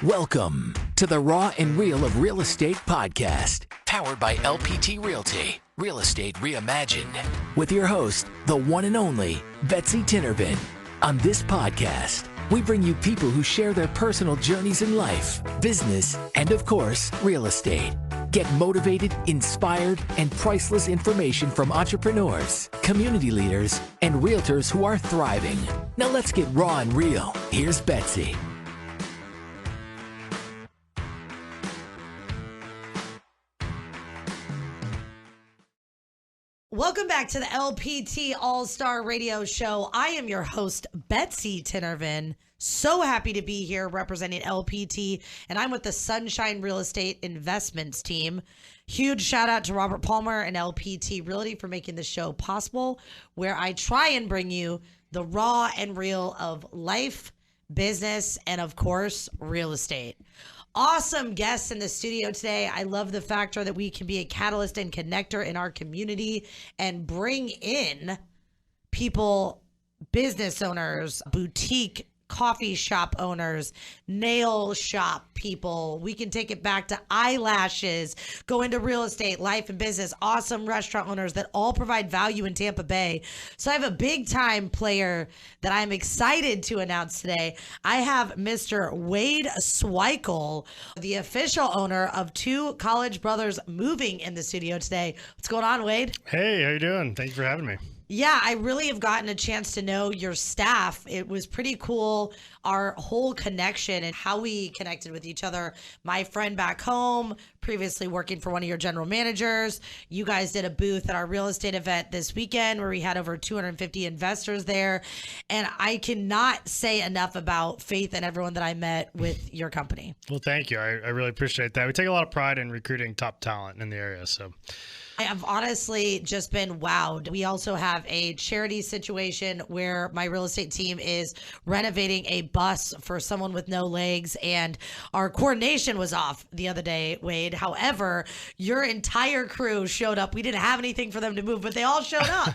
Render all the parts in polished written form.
Welcome to the Raw and Real of Real Estate podcast, powered by LPT Realty, Real Estate Reimagined, with your host, the one and only Betsy Tinnervin. On this podcast, we bring you people who share their personal journeys in life, business, and of course, real estate. Get motivated, inspired, and priceless information from entrepreneurs, community leaders, and realtors who are thriving. Now let's get raw and real. Here's Betsy. Welcome back to the LPT All-Star Radio Show. I am your host, Betsy Tinnervin. So happy to be here representing LPT, and I'm with the Sunshine Real Estate Investments team. Huge shout out to Robert Palmer and LPT Realty for making this show possible, where I try and bring you the raw and real of life, business, and of course, real estate. Awesome guests in the studio today. I love the factor that we can be a catalyst and connector in our community and bring in people, business owners, boutique coffee shop owners, nail shop people. We can take it back to eyelashes, go into real estate, life and business, awesome restaurant owners that all provide value in Tampa Bay. So I have a big time player that I'm excited to announce today. I have Mr. Wade Swikel, the official owner of Two College Brothers Moving, in the studio today. What's going on, Wade? Hey, how you doing? Thank you for having me. Yeah, I really have gotten a chance to know your staff. It was pretty cool, our whole connection and how we connected with each other. My friend back home, previously working for one of your general managers. You guys did a booth at our real estate event this weekend where we had over 250 investors there. And I cannot say enough about Faith and everyone that I met with your company. Well, thank you. I really appreciate that. We take a lot of pride in recruiting top talent in the area. So I have honestly just been wowed. We also have a charity situation where my real estate team is renovating a bus for someone with no legs, and our coordination was off the other day, Wade. However, your entire crew showed up. We didn't have anything for them to move, but they all showed up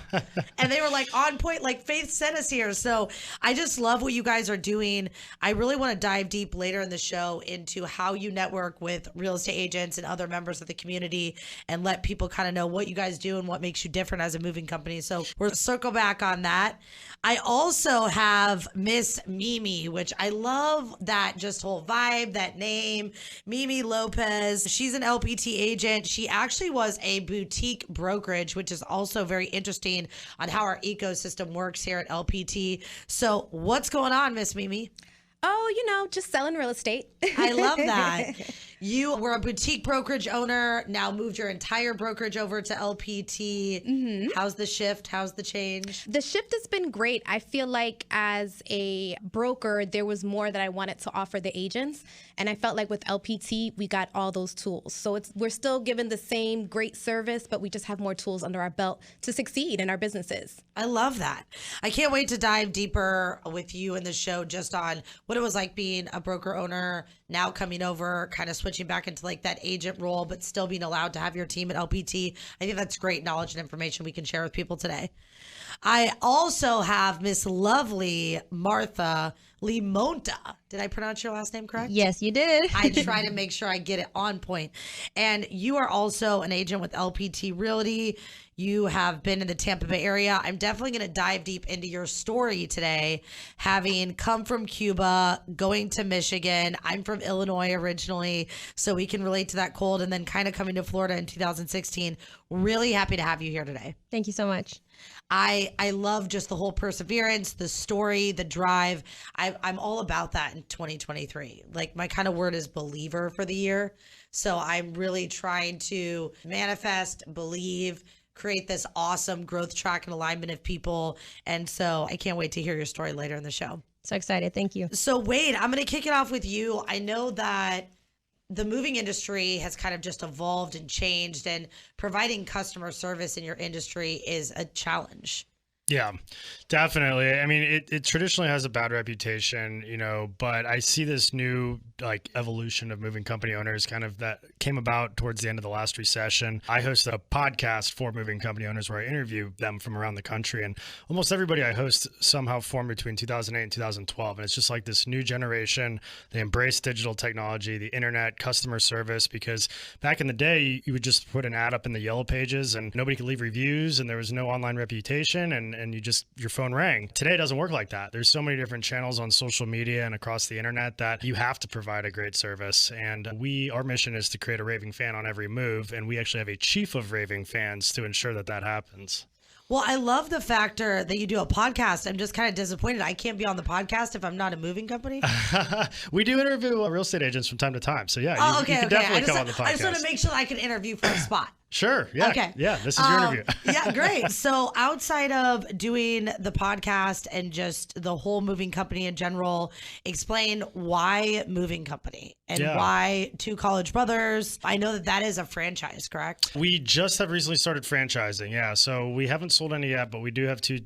and they were like on point, like Faith sent us here. So I just love what you guys are doing. I really want to dive deep later in the show into how you network with real estate agents and other members of the community and let people kind of know what you guys do and what makes you different as a moving company. So we'll circle back on that. I also have Miss Mimi, which I love that just whole vibe, that name, Mimi Lopez. She's an LPT agent. She actually was a boutique brokerage, which is also very interesting on how our ecosystem works here at LPT. So what's going on, Miss Mimi? Oh, just selling real estate. I love that. You were a boutique brokerage owner, now moved your entire brokerage over to LPT. Mm-hmm. How's the shift? How's the change? The shift has been great. I feel like as a broker, there was more that I wanted to offer the agents. And I felt like with LPT, we got all those tools. So we're still given the same great service, but we just have more tools under our belt to succeed in our businesses. I love that. I can't wait to dive deeper with you in the show just on what it was like being a broker owner, now coming over, kind of switching back into like that agent role, but still being allowed to have your team at LPT. I think that's great knowledge and information we can share with people today. I also have Miss Lovely Martha Limonta. Did I pronounce your last name correct? Yes, you did. I try to make sure I get it on point. And you are also an agent with LPT Realty. You have been in the Tampa Bay area. I'm definitely going to dive deep into your story today, having come from Cuba, going to Michigan. I'm from Illinois originally, so we can relate to that cold, and then kind of coming to Florida in 2016. Really happy to have you here today. Thank you so much. I love just the whole perseverance, the story, the drive. I'm all about that in 2023. Like, my kind of word is believer for the year. So I'm really trying to manifest, believe, create this awesome growth track and alignment of people. And so I can't wait to hear your story later in the show. So excited. Thank you. So Wade, I'm going to kick it off with you. I know that the moving industry has kind of just evolved and changed, and providing customer service in your industry is a challenge. Yeah, definitely. I mean, it traditionally has a bad reputation, but I see this new like evolution of moving company owners kind of that came about towards the end of the last recession. I host a podcast for moving company owners where I interview them from around the country, and almost everybody I host somehow formed between 2008 and 2012. And it's just like this new generation. They embrace digital technology, the internet, customer service, because back in the day, you would just put an ad up in the yellow pages and nobody could leave reviews and there was no online reputation, and your phone rang. Today it doesn't work like that. There's so many different channels on social media and across the internet that you have to provide a great service. And our mission is to create a raving fan on every move. And we actually have a chief of raving fans to ensure that that happens. Well, I love the factor that you do a podcast. I'm just kind of disappointed I can't be on the podcast if I'm not a moving company. We do interview real estate agents from time to time. So yeah, you can definitely come on the podcast. I just want to make sure I can interview for a spot. Sure. Yeah. Okay. Yeah. This is your interview. Yeah. Great. So outside of doing the podcast and just the whole moving company in general, explain why moving company and why Two College Brothers. I know that is a franchise, correct? We just have recently started franchising. Yeah. So we haven't sold any yet, but we do have two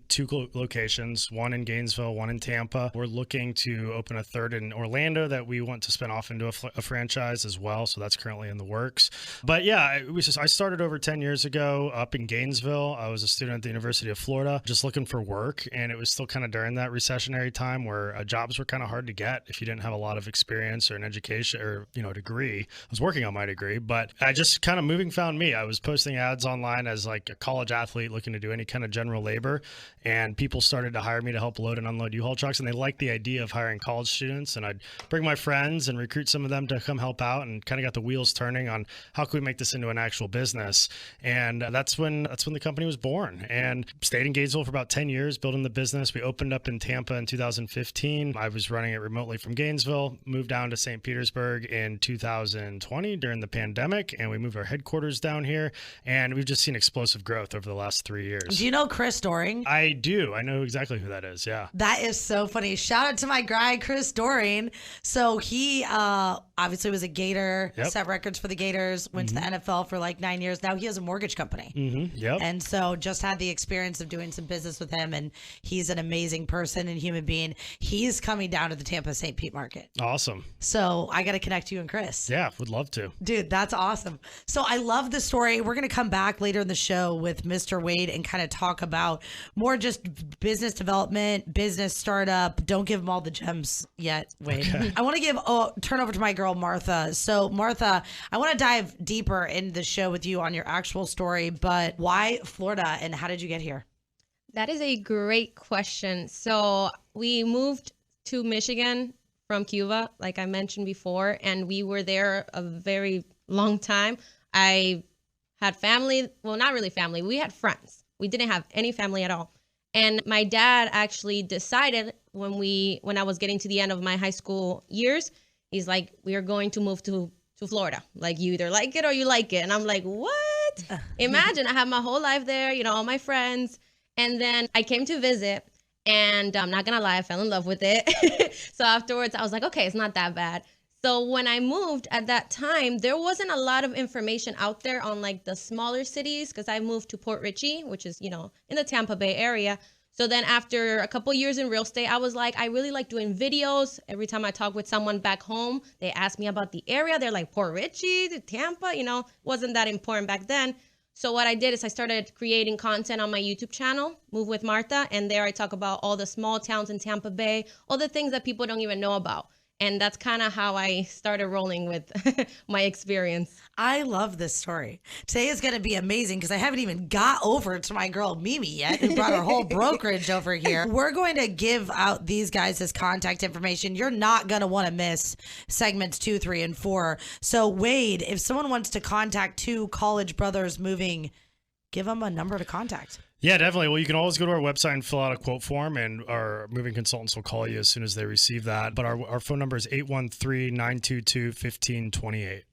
locations, one in Gainesville, one in Tampa. We're looking to open a third in Orlando that we want to spin off into a franchise as well. So that's currently in the works. But yeah, I started over 10 years ago up in Gainesville. I was a student at the University of Florida, just looking for work. And it was still kind of during that recessionary time where jobs were kind of hard to get if you didn't have a lot of experience or an education or, degree. I was working on my degree, but I just kind of moving found me. I was posting ads online as like a college athlete looking to do any kind of general labor. And people started to hire me to help load and unload U-Haul trucks. And they liked the idea of hiring college students. And I'd bring my friends and recruit some of them to come help out, and kind of got the wheels turning on how can we make this into an actual business. And that's when the company was born, and stayed in Gainesville for about 10 years building the business. We opened up in Tampa in 2015. I was running it remotely from Gainesville, moved down to St. Petersburg in 2020 during the pandemic, and we moved our headquarters down here, and we've just seen explosive growth over the last 3 years. Do you know Chris Doring? I do. I know exactly who that is. Yeah. That is so funny. Shout out to my guy, Chris Doring. So he obviously was a Gator, set records for the Gators, went to the NFL for like 9 years. Now he has a mortgage company. Yep. And so just had the experience of doing some business with him, and he's an amazing person and human being. He's coming down to the Tampa St. Pete market. Awesome. So I got to connect you and Chris. Yeah, would love to. Dude, that's awesome. So I love the story. We're going to come back later in the show with Mr. Wade and kind of talk about more just business development, business startup. Don't give him all the gems yet, Wade. Okay. I want to turn over to my girl, Martha. So Martha, I want to dive deeper into the show with you on your actual story, but why Florida and how did you get here? That is a great question. So we moved to Michigan from Cuba, like I mentioned before, and we were there a very long time. I had family, well, not really family. We had friends. We didn't have any family at all. And my dad actually decided when I was getting to the end of my high school years, he's like, we are going to move to Florida. Like, you either like it or you like it. And I'm like, what? Imagine, I have my whole life there, all my friends. And then I came to visit, and I'm not gonna lie, I fell in love with it. So afterwards I was like, okay, it's not that bad. So when I moved at that time, there wasn't a lot of information out there on like the smaller cities, because I moved to Port Richey, which is, in the Tampa Bay area. So then after a couple years in real estate, I was like, I really like doing videos. Every time I talk with someone back home, they ask me about the area. They're like, Port Richey, Tampa, wasn't that important back then. So what I did is I started creating content on my YouTube channel, Move with Martha. And there I talk about all the small towns in Tampa Bay, all the things that people don't even know about. And that's kind of how I started rolling with my experience. I love this story. Today is going to be amazing because I haven't even got over to my girl Mimi yet, who brought her whole brokerage over here. We're going to give out these guys' contact information. You're not going to want to miss segments 2, 3, and 4. So Wade, if someone wants to contact Two College Brothers Moving, give them a number to contact. Yeah, definitely. Well, you can always go to our website and fill out a quote form, and our moving consultants will call you as soon as they receive that. But our phone number is 813-922-1528.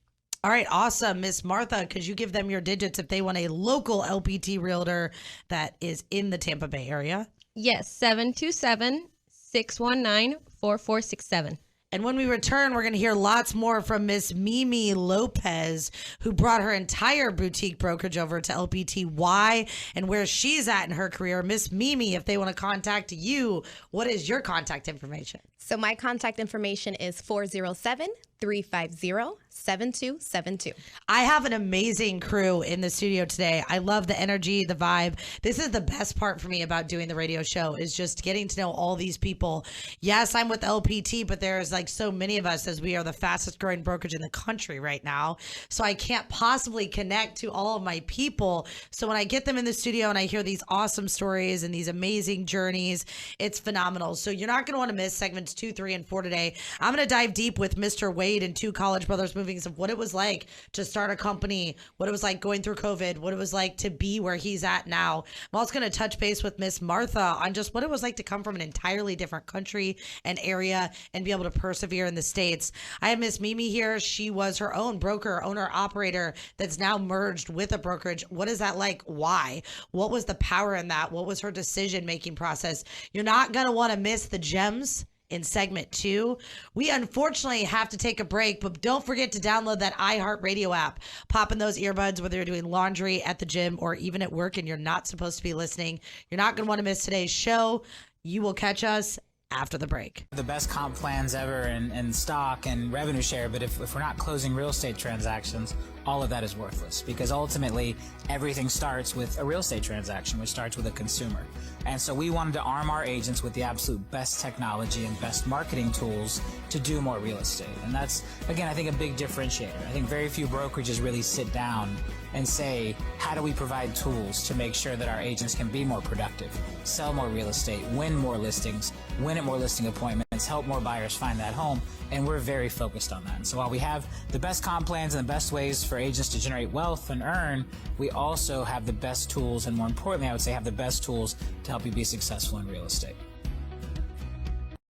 All right, awesome. Miss Martha, could you give them your digits if they want a local LPT realtor that is in the Tampa Bay area? Yes, 727-619-4467. And when we return, we're going to hear lots more from Miss Mimi Lopez, who brought her entire boutique brokerage over to LPT. Why and where she's at in her career. Miss Mimi, if they want to contact you, what is your contact information? So my contact information is 407-350-7272. I have an amazing crew in the studio today. I love the energy, the vibe. This is the best part for me about doing the radio show, is just getting to know all these people. Yes, I'm with LPT, but there's like so many of us, as we are the fastest growing brokerage in the country right now. So I can't possibly connect to all of my people. So when I get them in the studio and I hear these awesome stories and these amazing journeys, it's phenomenal. So you're not going to want to miss segments 2, 3, and 4 today. I'm going to dive deep with Mr. Wade and two college brothers moving of what it was like to start a company, what it was like going through COVID, what it was like to be where he's at now. I'm also going to touch base with Miss Martha on just what it was like to come from an entirely different country and area and be able to persevere in the States. I have Miss Mimi here. She was her own broker, owner, operator that's now merged with a brokerage. What is that like? Why? What was the power in that? What was her decision-making process? You're not going to want to miss the gems in segment 2. We unfortunately have to take a break, but don't forget to download that iHeartRadio app. Pop in those earbuds, whether you're doing laundry, at the gym, or even at work and you're not supposed to be listening. You're not going to want to miss today's show. You will catch us after the break. The best comp plans ever in stock and revenue share, but if we're not closing real estate transactions, all of that is worthless, because ultimately everything starts with a real estate transaction, which starts with a consumer. And so we wanted to arm our agents with the absolute best technology and best marketing tools to do more real estate. And that's, again, I think a big differentiator. I think very few brokerages really sit down and say, how do we provide tools to make sure that our agents can be more productive, sell more real estate, win more listings, win at more listing appointments, help more buyers find that home. And we're very focused on that. And so while we have the best comp plans and the best ways for agents to generate wealth and earn, we also have the best tools, and more importantly, I would say have the best tools to help you be successful in real estate.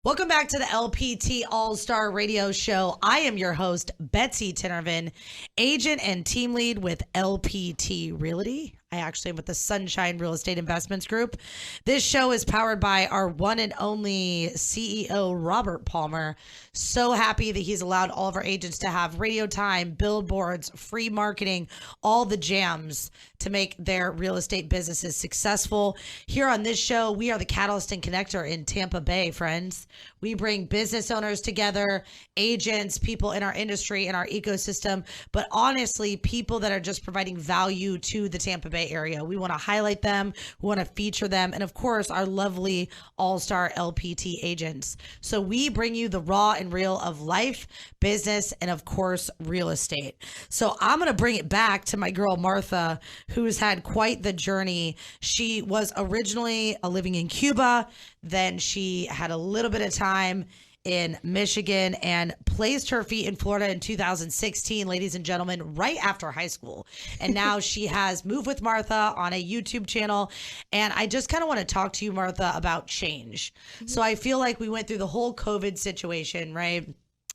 Welcome back to the LPT All-Star Radio Show. I am your host, Betsy Tinnervin, agent and team lead with LPT Realty. I actually am with the Sunshine Real Estate Investments Group. This show is powered by our one and only CEO, Robert Palmer. So happy that he's allowed all of our agents to have radio time, billboards, free marketing, all the jams to make their real estate businesses successful. Here on this show, we are the catalyst and connector in Tampa Bay, friends. We bring business owners together, agents, people in our industry, in our ecosystem, but honestly, people that are just providing value to the Tampa Bay area. We want to highlight them, we want to feature them, and of course, our lovely all-star LPT agents. So we bring you the raw and real of life, business, and of course, real estate. So I'm going to bring it back to my girl, Martha, who's had quite the journey. She was originally living in Cuba, then she had a little bit of time in Michigan and placed her feet in Florida in 2016, ladies and gentlemen, right after high school. And now she has moved with Martha on a YouTube channel. And I just kind of want to talk to you, Martha, about change. So I feel like we went through the whole COVID situation, right?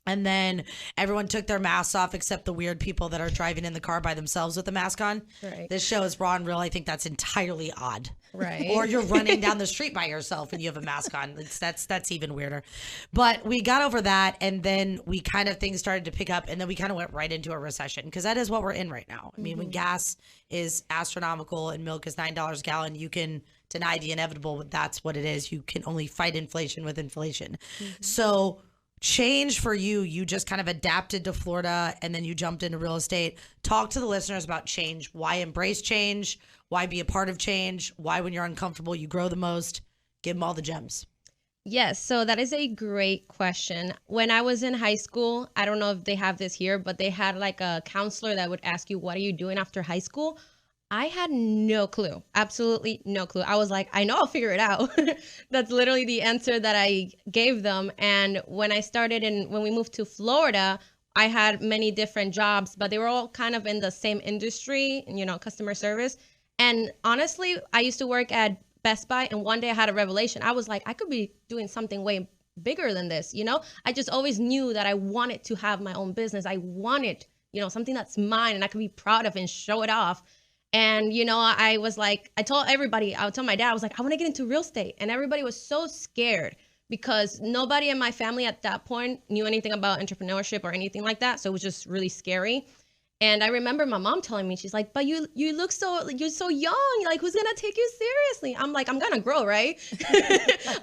And then everyone took their masks off except the weird people that are driving in the car by themselves with a mask on. Right. This show is raw and real. I think that's entirely odd. Right. Or you're running down the street by yourself and you have a mask on. That's even weirder. But we got over that, and then we kind of things started to pick up, and then we kind of went right into a recession, because that is what we're in right now. I mean, when gas is astronomical and milk is $9 a gallon, you can deny the inevitable, but that's what it is. You can only fight inflation with inflation. So change for you, you just kind of adapted to Florida and then you jumped into real estate. Talk to the listeners about change. Why embrace change? Why be a part of change? Why, when you're uncomfortable, you grow the most? Give them all the gems. Yes, so that is a great question. When I was in high school, I don't know if they have this here, but they had like a counselor that would ask you, what are you doing after high school? I had no clue, absolutely no clue. I was like, I know, I'll figure it out. That's literally the answer that I gave them. And when when we moved to Florida, I had many different jobs, but they were all kind of in the same industry, customer service. And honestly, I used to work at Best Buy, and one day I had a revelation. I was like, I could be doing something way bigger than this, I just always knew that I wanted to have my own business. I wanted, something that's mine and I could be proud of and show it off. And, I was like, I would tell my dad, I was like, I want to get into real estate. And everybody was so scared because nobody in my family at that point knew anything about entrepreneurship or anything like that. So it was just really scary. And I remember my mom telling me, she's like, but you look you're so young. Like, who's going to take you seriously? I'm like, I'm going to grow, right?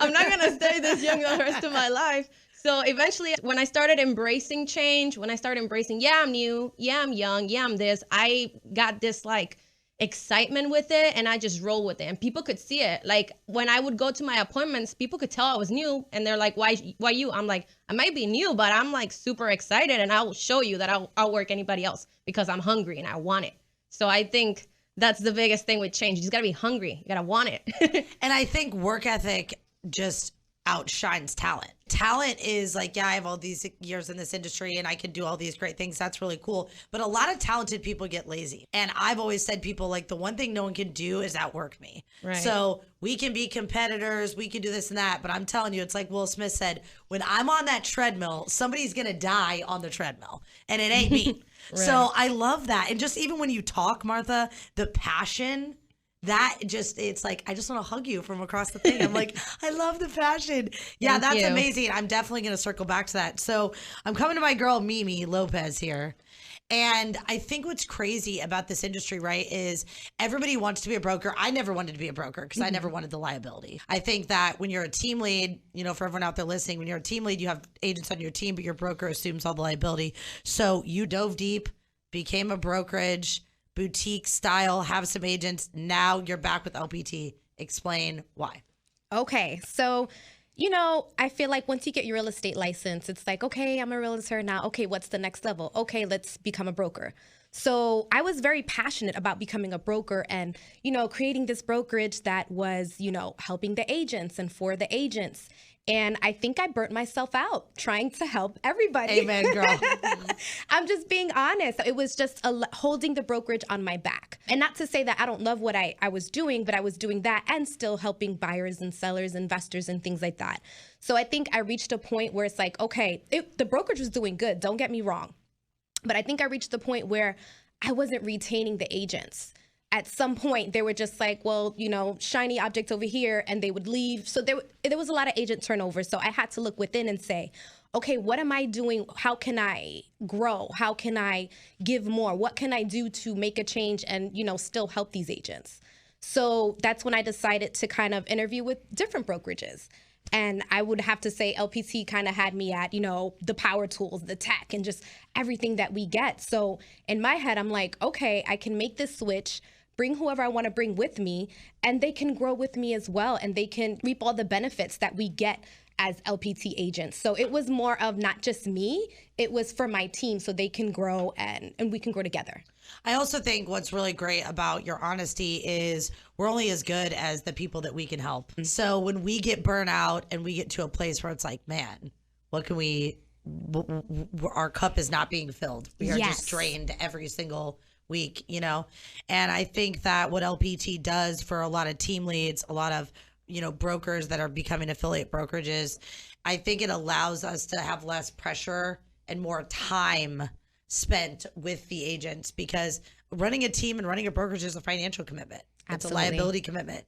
I'm not going to stay this young the rest of my life. So eventually, when I started embracing change, when I started embracing, yeah, I'm new, yeah, I'm young, yeah, I'm this, I got this like excitement with it, and I just roll with it, and people could see it. Like when I would go to my appointments, people could tell I was new, and they're like, why you? I'm like, I might be new, but I'm like super excited, and I will show you that I'll work anybody else because I'm hungry and I want it. So I think that's the biggest thing with change. You just gotta be hungry. You gotta want it. And I think work ethic just outshines talent. Talent is like, yeah, I have all these years in this industry and I can do all these great things. That's really cool. But a lot of talented people get lazy. And I've always said, people, like, the one thing no one can do is outwork me. Right. So we can be competitors, we can do this and that. But I'm telling you, it's like Will Smith said, when I'm on that treadmill, somebody's going to die on the treadmill. And it ain't me. Right. So I love that. And just even when you talk, Martha, the passion, that just, it's like, I just want to hug you from across the thing. I'm like, I love the passion. Yeah, that's amazing. I'm definitely going to circle back to that. So I'm coming to my girl, Mimi Lopez here. And I think what's crazy about this industry, right, is everybody wants to be a broker. I never wanted to be a broker because I never wanted the liability. I think that when you're a team lead, you know, for everyone out there listening, when you're a team lead, you have agents on your team, but your broker assumes all the liability. So you dove deep, became a brokerage, boutique style, have some agents. Now you're back with LPT. Explain why. Okay. So, you know, I feel like once you get your real estate license, it's like, okay, I'm a realtor now. Okay, what's the next level? Okay, let's become a broker. So I was very passionate about becoming a broker and, you know, creating this brokerage that was, you know, helping the agents and for the agents. And I think I burnt myself out trying to help everybody. Amen, girl. I'm just being honest. It was just holding the brokerage on my back. And not to say that I don't love what I was doing, but I was doing that and still helping buyers and sellers, investors, and things like that. So I think I reached a point where it's like, okay, the brokerage was doing good. Don't get me wrong. But I think I reached the point where I wasn't retaining the agents. At some point, they were just like, well, you know, shiny object over here, and they would leave. So there was a lot of agent turnover. So I had to look within and say, okay, what am I doing? How can I grow? How can I give more? What can I do to make a change and, you know, still help these agents? So that's when I decided to kind of interview with different brokerages. And I would have to say LPT kind of had me at, you know, the power tools, the tech, and just everything that we get. So in my head, I'm like, okay, I can make this switch, bring whoever I want to bring with me, and they can grow with me as well, and they can reap all the benefits that we get as LPT agents. So it was more of not just me, it was for my team so they can grow and we can grow together. I also think what's really great about your honesty is we're only as good as the people that we can help. So when we get burnt out and we get to a place where it's like, man, what can we, our cup is not being filled. We are just drained every single week, you know? And I think that what LPT does for a lot of team leads, a lot of, you know, brokers that are becoming affiliate brokerages, I think it allows us to have less pressure and more time spent with the agents, because running a team and running a brokerage is a financial commitment. Absolutely. It's a liability commitment.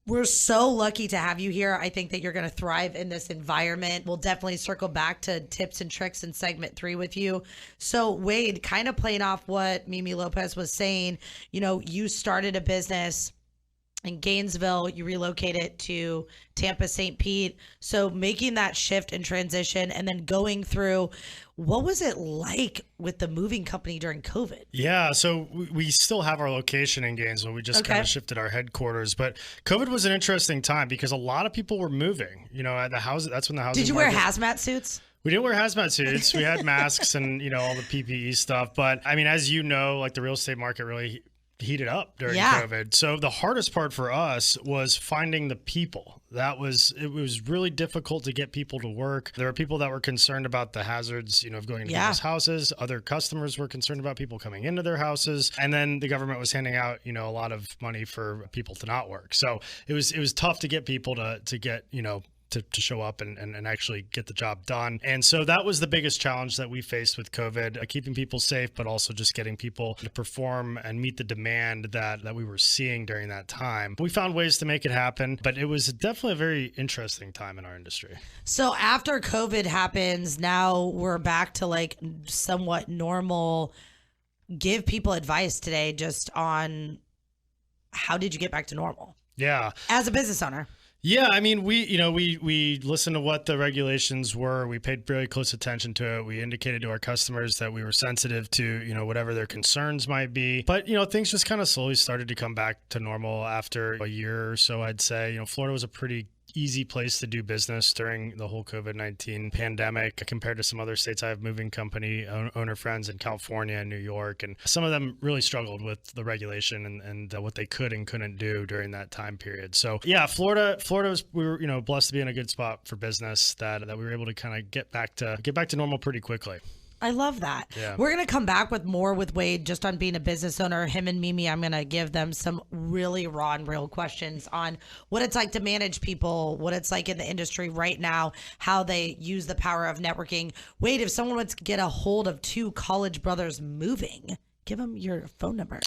We're so lucky to have you here. I think that you're going to thrive in this environment. We'll definitely circle back to tips and tricks in segment 3 with you. So Wade, kind of playing off what Mimi Lopez was saying, you know, you started a business in Gainesville, you relocated to Tampa, St. Pete. So making that shift and transition and then going through, what was it like with the moving company during COVID? Yeah, so we still have our location in Gainesville. We just kind of shifted our headquarters. But COVID was an interesting time because a lot of people were moving. You know, at the house, that's when the housing Did you wear hazmat suits? We didn't wear hazmat suits. We had masks and, you know, all the PPE stuff. But I mean, as you know, like the real estate market really heated up during COVID. So the hardest part for us was finding the people. It was really difficult to get people to work. There were people that were concerned about the hazards, you know, of going into people's houses. Other customers were concerned about people coming into their houses. And then the government was handing out, you know, a lot of money for people to not work. So it was tough to get people to get, you know, to show up and actually get the job done. And so that was the biggest challenge that we faced with COVID, keeping people safe, but also just getting people to perform and meet the demand that we were seeing during that time. We found ways to make it happen, but it was definitely a very interesting time in our industry. So after COVID happens, now we're back to like somewhat normal. Give people advice today just on how did you get back to normal? Yeah. As a business owner. Yeah, I mean, we listened to what the regulations were. We paid very close attention to it. We indicated to our customers that we were sensitive to, whatever their concerns might be. But, things just kind of slowly started to come back to normal after a year or so, I'd say. Florida was a pretty easy place to do business during the whole COVID-19 pandemic compared to some other states. I have moving company owner friends in California and New York, and some of them really struggled with the regulation and what they could and couldn't do during that time period. So yeah, Florida was, we were, blessed to be in a good spot for business that we were able to kind of get back to normal pretty quickly. I love that. Yeah. We're going to come back with more with Wade just on being a business owner. Him and Mimi, I'm going to give them some really raw and real questions on what it's like to manage people, what it's like in the industry right now, how they use the power of networking. Wade, if someone wants to get a hold of Two College Brothers Moving, give them your phone number.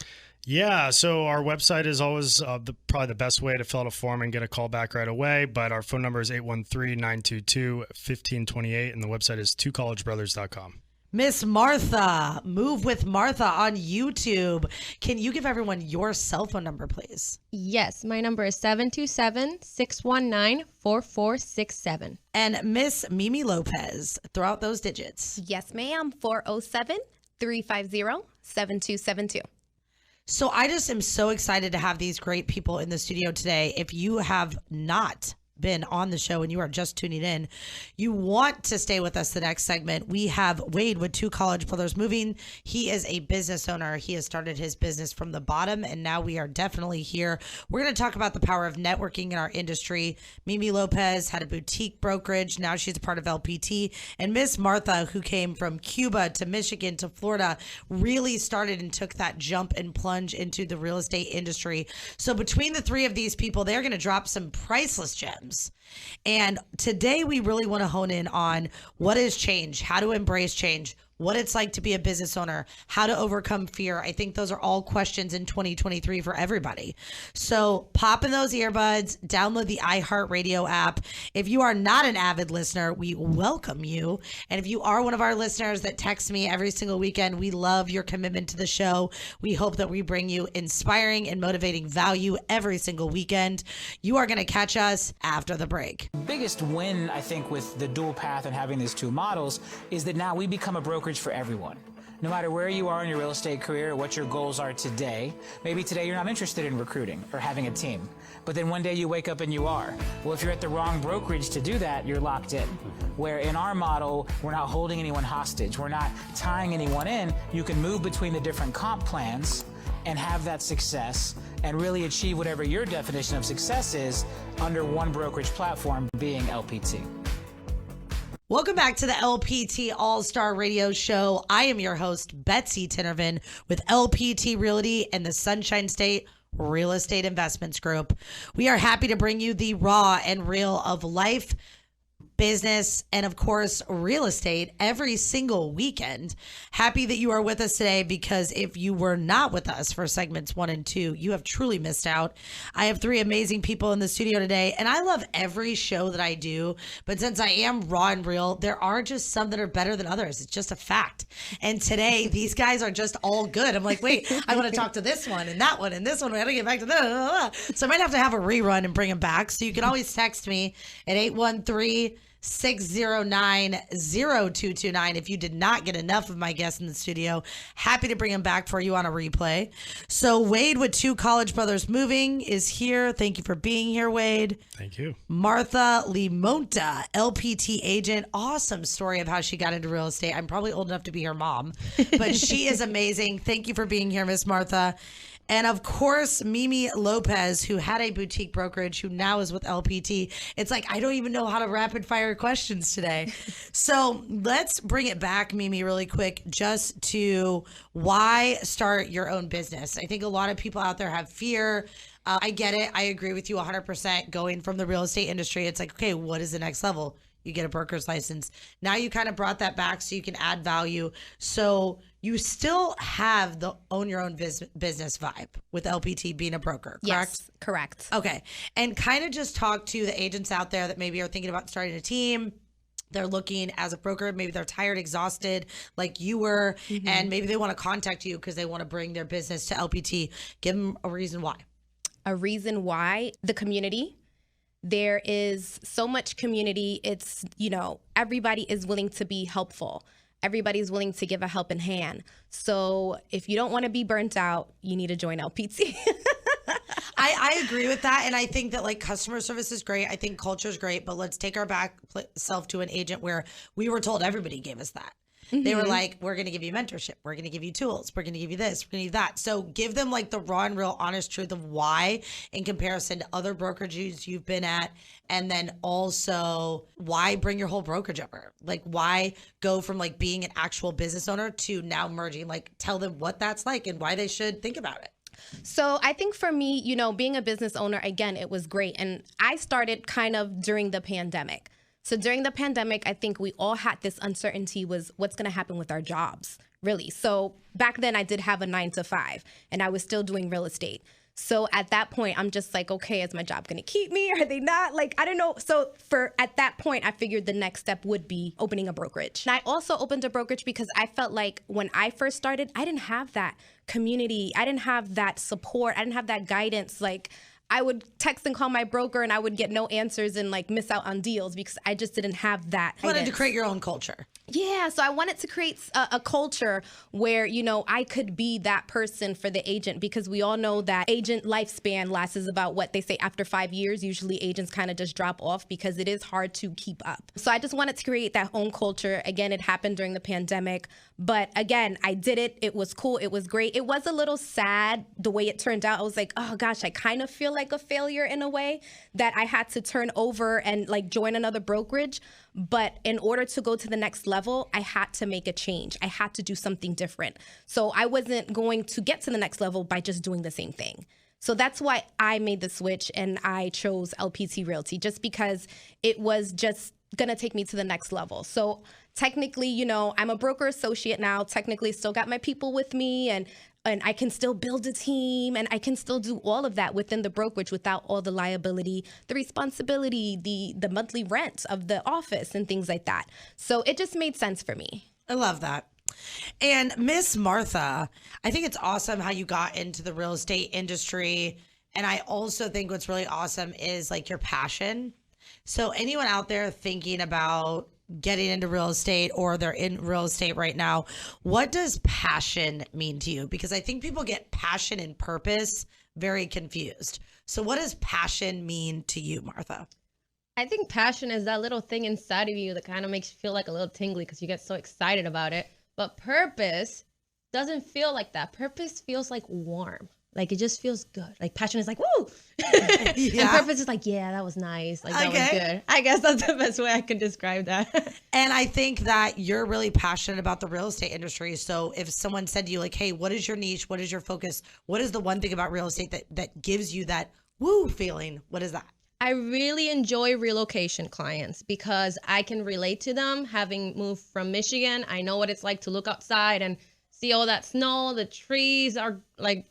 Yeah, so our website is always probably the best way to fill out a form and get a call back right away. But our phone number is 813-922-1528, and the website is twocollegebrothers.com. Miss Martha, Move with Martha on YouTube. Can you give everyone your cell phone number, please? Yes, my number is 727-619-4467. And Miss Mimi Lopez, throw out those digits. Yes, ma'am. 407-350-7272. So I just am so excited to have these great people in the studio today. If you have not been on the show and you are just tuning in, you want to stay with us the next segment. We have Wade with Two College Brothers Moving. He is a business owner. He has started his business from the bottom, and now we are definitely here. We're going to talk about the power of networking in our industry. Mimi Lopez had a boutique brokerage. Now she's a part of LPT. And Miss Martha, who came from Cuba to Michigan to Florida, really started and took that jump and plunge into the real estate industry. So between the three of these people, they're going to drop some priceless gems. And today we really want to hone in on what is change, how to embrace change, what it's like to be a business owner, how to overcome fear. I think those are all questions in 2023 for everybody. So pop in those earbuds, download the iHeartRadio app. If you are not an avid listener, we welcome you. And if you are one of our listeners that text me every single weekend, we love your commitment to the show. We hope that we bring you inspiring and motivating value every single weekend. You are going to catch us after the break. Biggest win, I think, with the dual path and having these two models is that now we become a brokerage for everyone. No matter where you are in your real estate career or what your goals are today, maybe today you're not interested in recruiting or having a team, but then one day you wake up and you are. Well, if you're at the wrong brokerage to do that, you're locked in. Where in our model, we're not holding anyone hostage. We're not tying anyone in. You can move between the different comp plans and have that success and really achieve whatever your definition of success is under one brokerage platform, being LPT. Welcome back to the LPT All-Star Radio Show. I am your host, Betsy Tinnervin, with LPT Realty and the Sunshine State Real Estate Investments Group. We are happy to bring you the raw and real of life, business, and of course, real estate every single weekend. Happy that you are with us today, because if you were not with us for segments 1 and 2, you have truly missed out. I have 3 amazing people in the studio today, and I love every show that I do, but since I am raw and real, there are just some that are better than others. It's just a fact. And today, these guys are just all good. I'm like, wait, I want to talk to this one and that one and this one. I got to get back to that. So I might have to have a rerun and bring them back. So you can always text me at 813-609-0229 if you did not get enough of my guests in the studio. Happy to bring them back for you on a replay. So Wade with Two College Brothers Moving is here. Thank you for being here, Wade. Thank you. Martha Limonta, LPT agent. Awesome story of how she got into real estate. I'm probably old enough to be her mom, but she is amazing. Thank you for being here, Miss Martha. And of course, Mimi Lopez, who had a boutique brokerage, who now is with LPT. It's like, I don't even know how to rapid fire questions today. So let's bring it back, Mimi, really quick, just to why start your own business. I think a lot of people out there have fear. I get it. I agree with you 100%. Going from the real estate industry, it's like, okay, what is the next level? You get a broker's license. Now you kind of brought that back so you can add value. So you still have the own your own business vibe with LPT being a broker, correct? Yes, correct. Okay. And kind of just talk to the agents out there that maybe are thinking about starting a team. They're looking as a broker. Maybe they're tired, exhausted like you were, and maybe they want to contact you because they want to bring their business to LPT. Give them a reason why. A reason why? The community. There is so much community. It's, everybody is willing to be helpful. Everybody's willing to give a helping hand. So if you don't want to be burnt out, you need to join LPT. I agree with that. And I think that like customer service is great. I think culture is great, but let's take our back self to an agent where we were told everybody gave us that. They were like, we're going to give you mentorship. We're going to give you tools. We're going to give you this. We're going to give you that. So give them like the raw and real honest truth of why in comparison to other brokerages you've been at. And then also why bring your whole brokerage over? Like why go from like being an actual business owner to now merging? Like tell them what that's like and why they should think about it. So I think for me, being a business owner, again, it was great. And I started kind of during the pandemic. So during the pandemic, I think we all had this uncertainty was what's going to happen with our jobs, really. So back then I did have a 9-to-5 and I was still doing real estate. So at that point, I'm just like, okay, is my job going to keep me? Are they not? Like, I don't know. So at that point, I figured the next step would be opening a brokerage. And I also opened a brokerage because I felt like when I first started, I didn't have that community. I didn't have that support. I didn't have that guidance. Like I would text and call my broker and I would get no answers and like miss out on deals because I just didn't have that. You wanted to create your own culture. Yeah, so I wanted to create a culture where, I could be that person for the agent because we all know that agent lifespan lasts about what they say after 5 years. Usually agents kind of just drop off because it is hard to keep up. So I just wanted to create that own culture. Again, it happened during the pandemic. But again, I did it. It was cool. It was great. It was a little sad the way it turned out. I was like, oh gosh, I kind of feel like a failure in a way that I had to turn over and like join another brokerage. But in order to go to the next level, I had to make a change. I had to do something different. So I wasn't going to get to the next level by just doing the same thing. So that's why I made the switch and I chose LPT Realty just because it was just going to take me to the next level. So technically, I'm a broker associate now, technically still got my people with me and I can still build a team and I can still do all of that within the brokerage without all the liability, the responsibility, the monthly rent of the office and things like that. So it just made sense for me. I love that. And Miss Martha, I think it's awesome how you got into the real estate industry. And I also think what's really awesome is like your passion. So anyone out there thinking about getting into real estate or they're in real estate right now, what does passion mean to you? Because I think people get passion and purpose very confused. So what does passion mean to you, Martha? I think passion is that little thing inside of you that kind of makes you feel like a little tingly because you get so excited about it. But purpose doesn't feel like that. Purpose feels like warm. Like it just feels good. Like passion is like, woo. Yeah. And purpose is like, yeah, that was nice. Like that was good. I guess that's the best way I can describe that. And I think that you're really passionate about the real estate industry. So if someone said to you like, hey, what is your niche? What is your focus? What is the one thing about real estate that gives you that woo feeling? What is that? I really enjoy relocation clients because I can relate to them. Having moved from Michigan, I know what it's like to look outside and see all that snow. The trees are like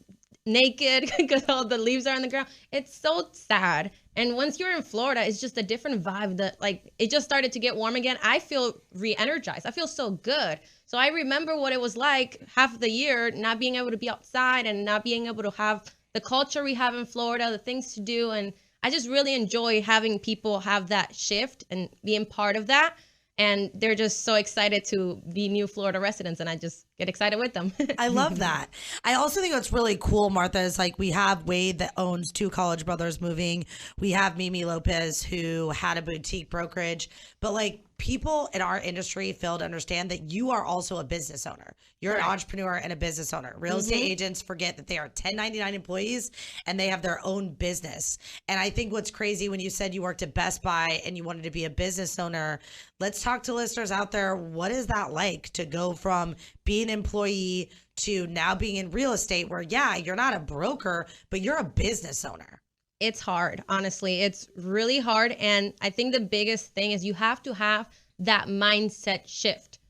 naked because all the leaves are on the ground. It's so sad. And once you're in Florida, it's just a different vibe that like it just started to get warm again. I feel re-energized. I feel so good. So I remember what it was like half of the year not being able to be outside and not being able to have the culture we have in Florida, the things to do. And I just really enjoy having people have that shift and being part of that. And they're just so excited to be new Florida residents, and I just get excited with them. I love that. I also think what's really cool, Martha, is like we have Wade that owns 2 college brothers moving. We have Mimi Lopez who had a boutique brokerage. But like people in our industry fail to understand that you are also a business owner. You're an entrepreneur and a business owner. Real estate agents forget that they are 1099 employees and they have their own business. And I think what's crazy when you said you worked at Best Buy and you wanted to be a business owner, let's talk to listeners out there. What is that like to go from being an employee to now being in real estate where, yeah, you're not a broker, but you're a business owner? It's hard, honestly. It's really hard. And I think the biggest thing is you have to have that mindset shift.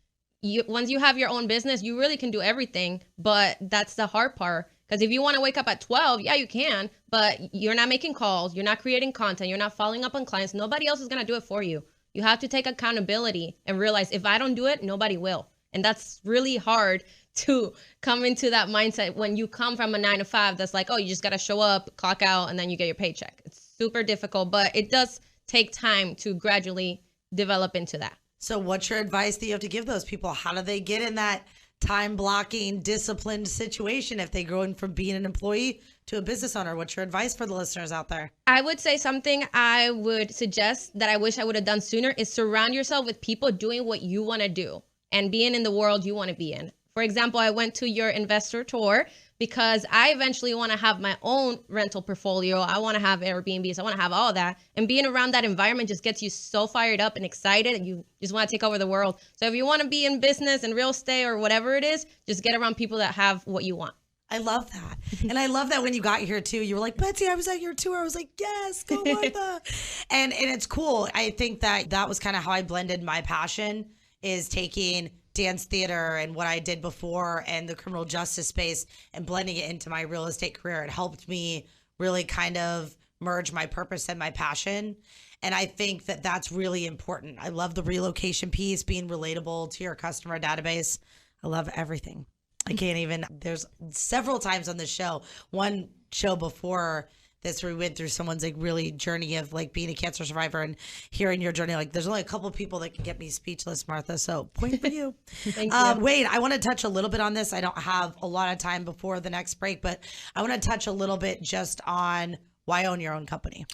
Once you have your own business, you really can do everything, but that's the hard part. Because if you want to wake up at 12, yeah, you can, but you're not making calls, you're not creating content, you're not following up on clients. Nobody else is going to do it for you. You have to take accountability and realize if I don't do it, nobody will. And that's really hard to come into that mindset when you come from a 9 to 5 that's like, oh, you just got to show up, clock out, and then you get your paycheck. It's super difficult, but it does take time to gradually develop into that. So what's your advice that you have to give those people? How do they get in that time blocking, disciplined situation if they go in from being an employee to a business owner? What's your advice for the listeners out there? I would say something I would suggest that I wish I would have done sooner is surround yourself with people doing what you want to do and being in the world you want to be in. For example, I went to your investor tour because I eventually want to have my own rental portfolio. I want to have Airbnbs. I want to have all that. And being around that environment just gets you so fired up and excited, and you just want to take over the world. So if you want to be in business and real estate or whatever it is, just get around people that have what you want. I love that. And I love that when you got here too, you were like, Betsy, I was at your tour. I was like, yes, go Martha. and it's cool. I think that was kind of how I blended my passion, is taking dance theater and what I did before and the criminal justice space and blending it into my real estate career. It helped me really kind of merge my purpose and my passion. And I think that that's really important. I love the relocation piece, being relatable to your customer database. I love everything. I can't even, there's several times on the show, one show before this where we went through someone's like really journey of like being a cancer survivor, and hearing your journey, like there's only a couple people that can get me speechless, Martha. So point for you. Thank you. Wade, I want to touch a little bit on this. I don't have a lot of time before the next break, but I want to touch a little bit just on why own your own company.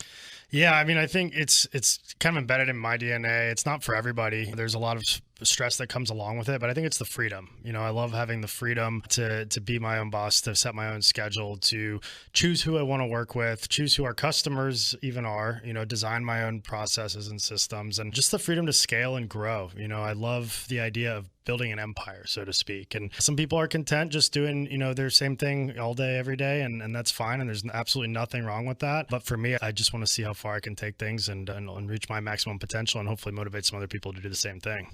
Yeah, I mean, I think it's kind of embedded in my DNA. It's not for everybody. There's a lot of stress that comes along with it, but I think it's the freedom. You know, I love having the freedom to be my own boss, to set my own schedule, to choose who I want to work with, choose who our customers even are, you know, design my own processes and systems, and just the freedom to scale and grow. You know, I love the idea of building an empire, so to speak. And some people are content just doing, you know, their same thing all day, every day, and that's fine. And there's absolutely nothing wrong with that. But for me, I just want to see how far I can take things and reach my maximum potential, and hopefully motivate some other people to do the same thing.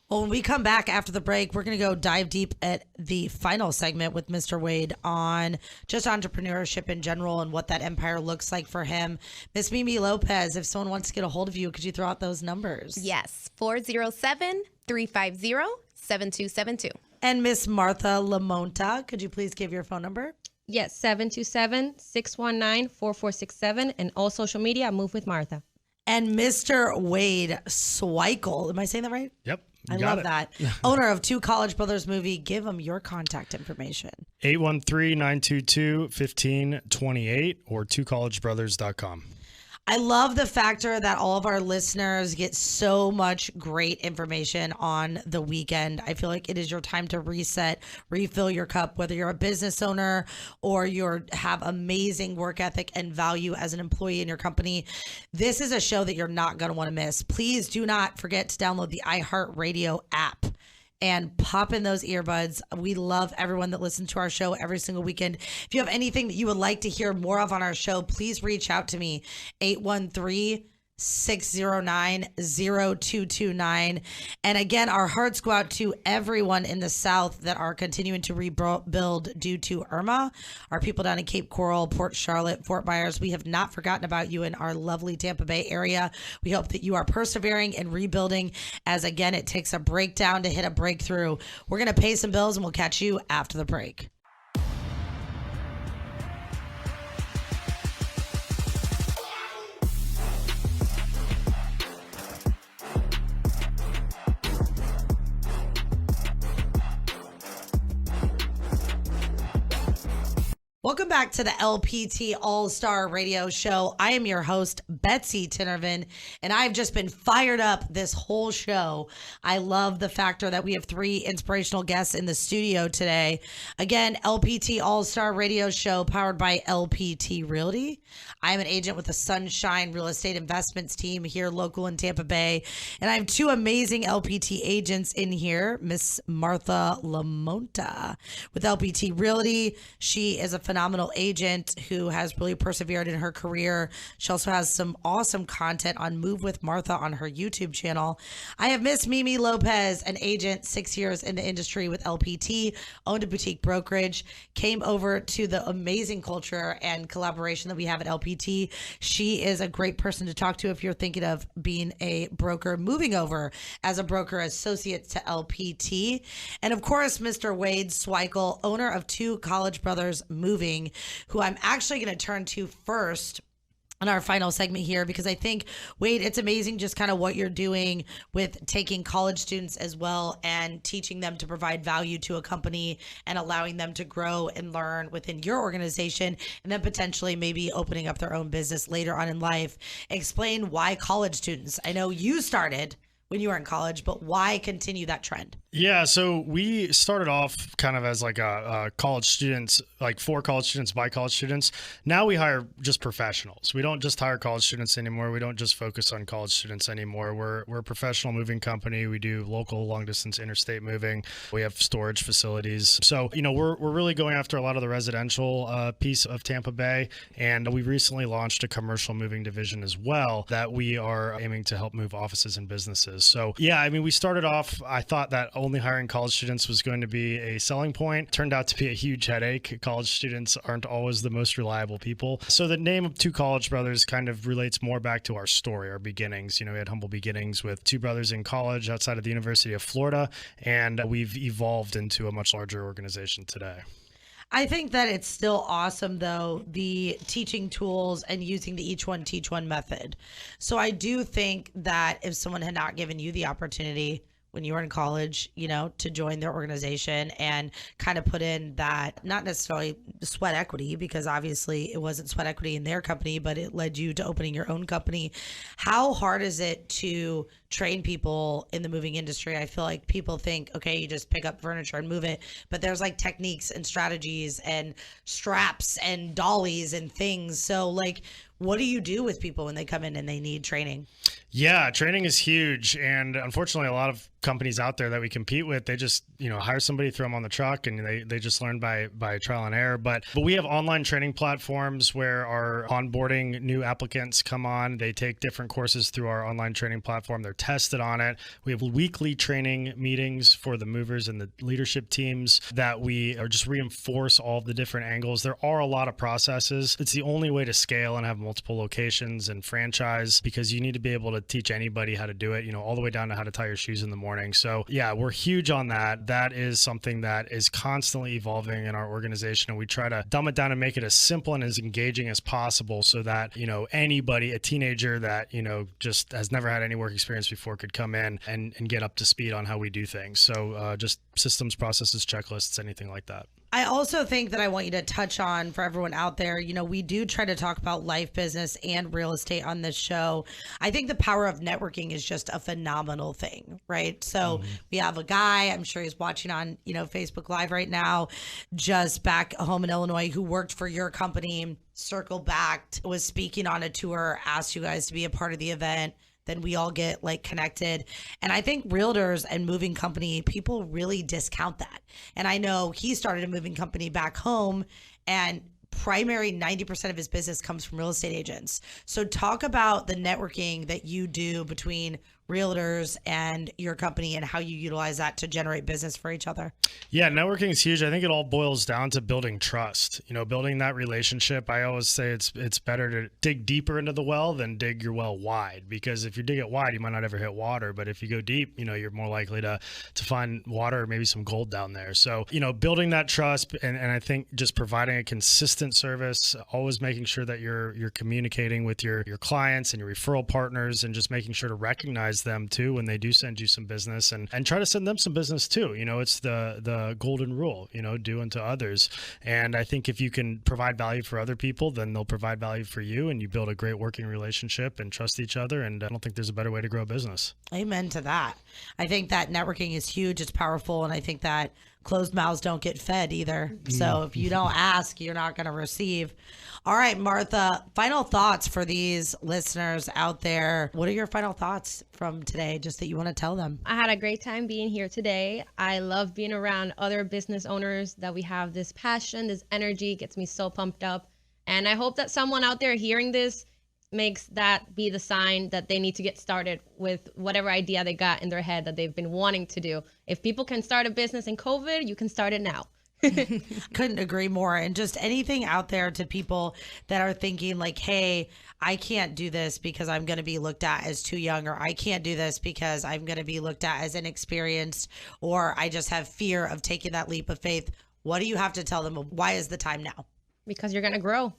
Well, when we come back after the break, we're going to go dive deep at the final segment with Mr. Wade on just entrepreneurship in general and what that empire looks like for him. Miss Mimi Lopez, if someone wants to get a hold of you, could you throw out those numbers? Yes, 407-350-7272. And Miss Martha Lamonta, could you please give your phone number? Yes, 727-619-4467. And all social media, Move with Martha. And Mr. Wade Sweikel, am I saying that right? Yep. I love that. Owner of Two College Brothers Movie. Give them your contact information. 813-922-1528 or twocollegebrothers.com. I love the factor that all of our listeners get so much great information on the weekend. I feel like it is your time to reset, refill your cup, whether you're a business owner or you have amazing work ethic and value as an employee in your company. This is a show that you're not going to want to miss. Please do not forget to download the iHeartRadio app and pop in those earbuds. We love everyone that listens to our show every single weekend. If you have anything that you would like to hear more of on our show, please reach out to me, 813-609-0229. And again, our hearts go out to everyone in the South that are continuing to rebuild due to Irma. Our people down in Cape Coral, Port Charlotte, Fort Myers, we have not forgotten about you in our lovely Tampa Bay area. We hope that you are persevering and rebuilding, as again, it takes a breakdown to hit a breakthrough. We're going to pay some bills, and we'll catch you after the break. Welcome back to the LPT All-Star Radio Show. I am your host, Betsy Tinnervin, and I've just been fired up this whole show. I love the factor that we have 3 inspirational guests in the studio today. Again, LPT All-Star Radio Show powered by LPT Realty. I am an agent with the Sunshine Real Estate Investments team here local in Tampa Bay, and I have 2 amazing LPT agents in here, Miss Martha Lamonta with LPT Realty. She is a phenomenal agent who has really persevered in her career. She also has some awesome content on Move with Martha on her YouTube channel. I have Miss Mimi Lopez, an agent, 6 years in the industry with LPT, owned a boutique brokerage, came over to the amazing culture and collaboration that we have at LPT. She is a great person to talk to if you're thinking of being a broker, moving over as a broker associate to LPT. And of course, Mr. Wade Sweikel, owner of 2 College Brothers Moving, who I'm actually going to turn to first in our final segment here, because I think, Wade, it's amazing just kind of what you're doing with taking college students as well and teaching them to provide value to a company and allowing them to grow and learn within your organization, and then potentially maybe opening up their own business later on in life. Explain why college students. I know you started when you were in college, but why continue that trend? Yeah, so we started off kind of as like a college students, like for college students by college students. Now we hire just professionals. We don't just hire college students anymore. We don't just focus on college students anymore. We're a professional moving company. We do local, long distance, interstate moving. We have storage facilities. So, we're really going after a lot of the residential piece of Tampa Bay. And we recently launched a commercial moving division as well that we are aiming to help move offices and businesses. So yeah, I mean, we started off, I thought that only hiring college students was going to be a selling point. Turned out to be a huge headache. College students aren't always the most reliable people. So the name of 2 College Brothers kind of relates more back to our story, our beginnings. We had humble beginnings with 2 brothers in college outside of the University of Florida, and we've evolved into a much larger organization today. I think that it's still awesome, though, the teaching tools and using the each one teach one method. So I do think that if someone had not given you the opportunity when you were in college, to join their organization and kind of put in that, not necessarily sweat equity, because obviously it wasn't sweat equity in their company, but it led you to opening your own company. How hard is it to train people in the moving industry? I feel like people think, okay, you just pick up furniture and move it, but there's like techniques and strategies and straps and dollies and things. So like, what do you do with people when they come in and they need training? Yeah, training is huge. And unfortunately, a lot of companies out there that we compete with, they just, hire somebody, throw them on the truck, and they just learn by trial and error. But we have online training platforms where our onboarding new applicants come on. They take different courses through our online training platform. They're tested on it. We have weekly training meetings for the movers and the leadership teams that we are just reinforce all of the different angles. There are a lot of processes. It's the only way to scale and have multiple locations and franchise, because you need to be able to teach anybody how to do it, all the way down to how to tie your shoes in the morning. So yeah, we're huge on that. That is something that is constantly evolving in our organization, and we try to dumb it down and make it as simple and as engaging as possible so that, anybody, a teenager that, just has never had any work experience before could come in and get up to speed on how we do things. So just systems, processes, checklists, anything like that. I also think that I want you to touch on, for everyone out there, we do try to talk about life, business, and real estate on this show. I think the power of networking is just a phenomenal thing, right? So we have a guy, I'm sure he's watching on, Facebook Live right now, just back home in Illinois, who worked for your company, circled back, was speaking on a tour, asked you guys to be a part of the event. Then we all get connected. And I think realtors and moving company, people really discount that. And I know he started a moving company back home, and primary 90% of his business comes from real estate agents. So talk about the networking that you do between realtors and your company and how you utilize that to generate business for each other. Yeah, networking is huge. I think it all boils down to building trust, building that relationship. I always say it's better to dig deeper into the well than dig your well wide, because if you dig it wide, you might not ever hit water. But if you go deep, you're more likely to find water or maybe some gold down there. So, building that trust, and I think just providing a consistent service, always making sure that you're communicating with your clients and your referral partners, and just making sure to recognize advise them too when they do send you some business, and try to send them some business too. It's the golden rule, do unto others. And I think if you can provide value for other people, then they'll provide value for you, and you build a great working relationship and trust each other. And I don't think there's a better way to grow a business. Amen to that. I think that networking is huge. It's powerful. And I think that closed mouths don't get fed either. So if you don't ask, you're not going to receive. All right, Martha, final thoughts for these listeners out there. What are your final thoughts from today, just that you want to tell them? I had a great time being here today. I love being around other business owners that we have this passion, this energy, gets me so pumped up. And I hope that someone out there hearing this makes that be the sign that they need to get started with whatever idea they got in their head that they've been wanting to do. If people can start a business in COVID, you can start it now. Couldn't agree more. And just anything out there to people that are thinking like, hey, I can't do this because I'm going to be looked at as too young, or I can't do this because I'm going to be looked at as inexperienced, or I just have fear of taking that leap of faith. What do you have to tell them? Why is the time now? Because you're going to grow.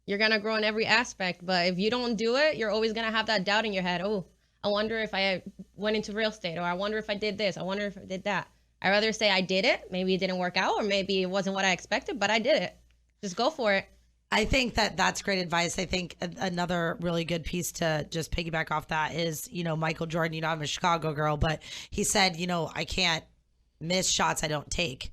You're going to grow in every aspect. But if you don't do it, you're always going to have that doubt in your head. Oh, I wonder if I went into real estate, or I wonder if I did this. I wonder if I did that. I'd rather say I did it. Maybe it didn't work out, or maybe it wasn't what I expected, but I did it. Just go for it. I think that that's great advice. I think another really good piece to just piggyback off that is, Michael Jordan, I'm a Chicago girl, but he said, I can't miss shots I don't take.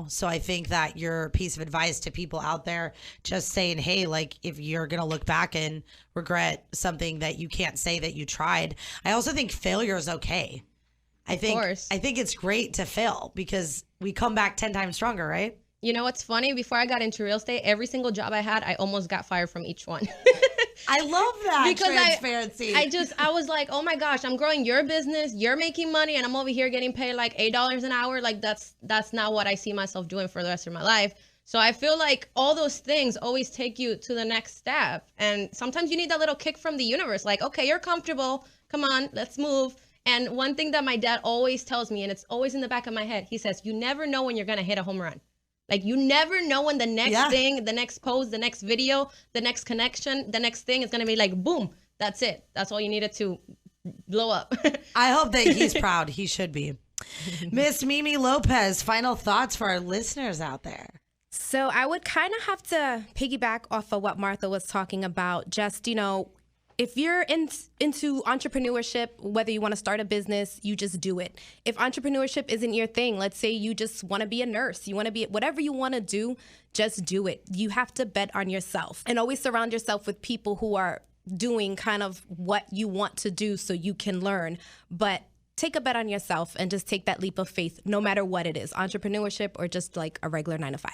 So I think that your piece of advice to people out there, just saying, hey, like, if you're going to look back and regret something that you can't say that you tried. I also think failure is okay. I think it's great to fail because we come back 10 times stronger, right? You know what's funny? Before I got into real estate, every single job I had, I almost got fired from each one. I love that because transparency. I was like, oh my gosh, I'm growing your business, you're making money, and I'm over here getting paid like $8 an hour. Like that's not what I see myself doing for the rest of my life. So I feel like all those things always take you to the next step. And sometimes you need that little kick from the universe. Like, okay, you're comfortable. Come on, let's move. And one thing that my dad always tells me, and it's always in the back of my head, he says, you never know when you're going to hit a home run. Like, you never know when the next thing, the next post, the next video, the next connection, the next thing is going to be like, boom, that's it. That's all you needed to blow up. I hope that he's proud. He should be. Miss Mimi Lopez, final thoughts for our listeners out there. So I would kind of have to piggyback off of what Martha was talking about. Just, if you're into entrepreneurship, whether you want to start a business, you just do it. If entrepreneurship isn't your thing, let's say you just want to be a nurse, you want to be whatever you want to do, just do it. You have to bet on yourself and always surround yourself with people who are doing kind of what you want to do so you can learn. But take a bet on yourself and just take that leap of faith, no matter what it is, entrepreneurship or just like a regular 9 to 5.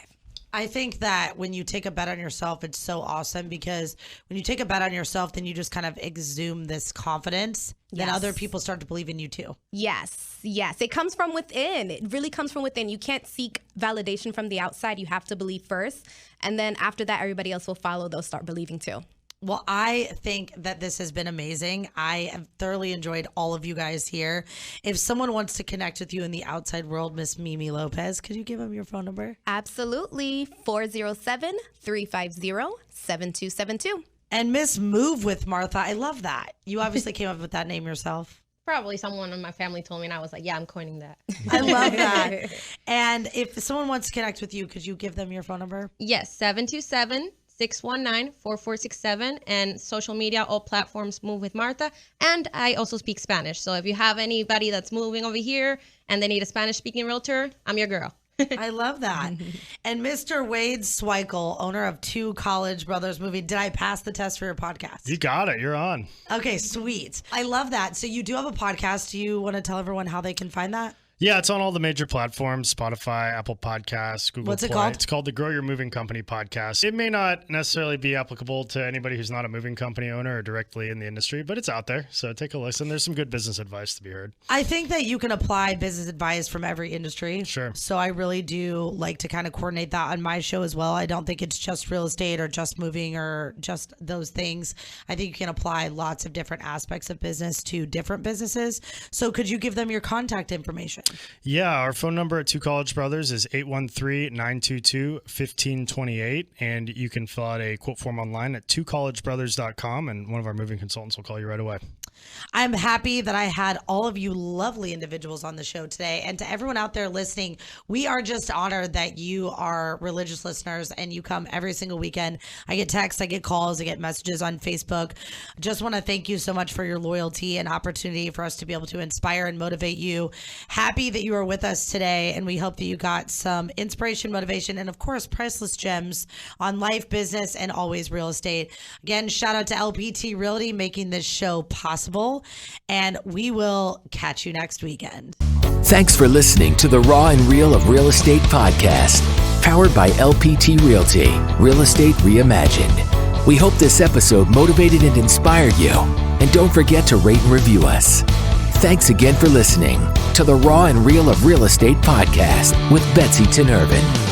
I think that when you take a bet on yourself, it's so awesome because when you take a bet on yourself, then you just kind of exude this confidence. Yes. Then other people start to believe in you too. Yes. It comes from within. It really comes from within. You can't seek validation from the outside. You have to believe first. And then after that, everybody else will follow. They'll start believing too. Well, I think that this has been amazing. I have thoroughly enjoyed all of you guys here. If someone wants to connect with you in the outside world, Miss Mimi Lopez, could you give them your phone number? Absolutely. 407-350-7272. And Miss Move with Martha. I love that. You obviously came up with that name yourself. Probably someone in my family told me, and I was like, yeah, I'm coining that. I love that. And if someone wants to connect with you, could you give them your phone number? Yes, 727-619-4467, and social media, all platforms, Move with Martha. And I also speak Spanish. So if you have anybody that's moving over here and they need a Spanish-speaking realtor, I'm your girl. I love that. And Mr. Wade Swikel, owner of Two College Brothers Movie. Did I pass the test for your podcast? You got it. You're on. Okay, sweet. I love that. So you do have a podcast. Do you want to tell everyone how they can find that? Yeah, it's on all the major platforms, Spotify, Apple Podcasts, Google Play. What's it called? It's called the Grow Your Moving Company Podcast. It may not necessarily be applicable to anybody who's not a moving company owner or directly in the industry, but it's out there. So take a listen. There's some good business advice to be heard. I think that you can apply business advice from every industry. Sure. So I really do like to kind of coordinate that on my show as well. I don't think it's just real estate or just moving or just those things. I think you can apply lots of different aspects of business to different businesses. So could you give them your contact information? Yeah, our phone number at Two College Brothers is 813-922-1528, and you can fill out a quote form online at twocollegebrothers.com, and one of our moving consultants will call you right away. I'm happy that I had all of you lovely individuals on the show today. And to everyone out there listening, we are just honored that you are religious listeners and you come every single weekend. I get texts, I get calls, I get messages on Facebook. Just want to thank you so much for your loyalty and opportunity for us to be able to inspire and motivate you. Happy that you are with us today, and we hope that you got some inspiration, motivation, and of course, priceless gems on life, business, and always real estate. Again, shout out to LPT Realty making this show possible, and we will catch you next weekend. Thanks for listening to the Raw and Real of Real Estate podcast, powered by LPT Realty, Real Estate Reimagined. We hope this episode motivated and inspired you, and don't forget to rate and review us. Thanks again for listening to the Raw and Real of Real Estate podcast with Betsy Tinervin.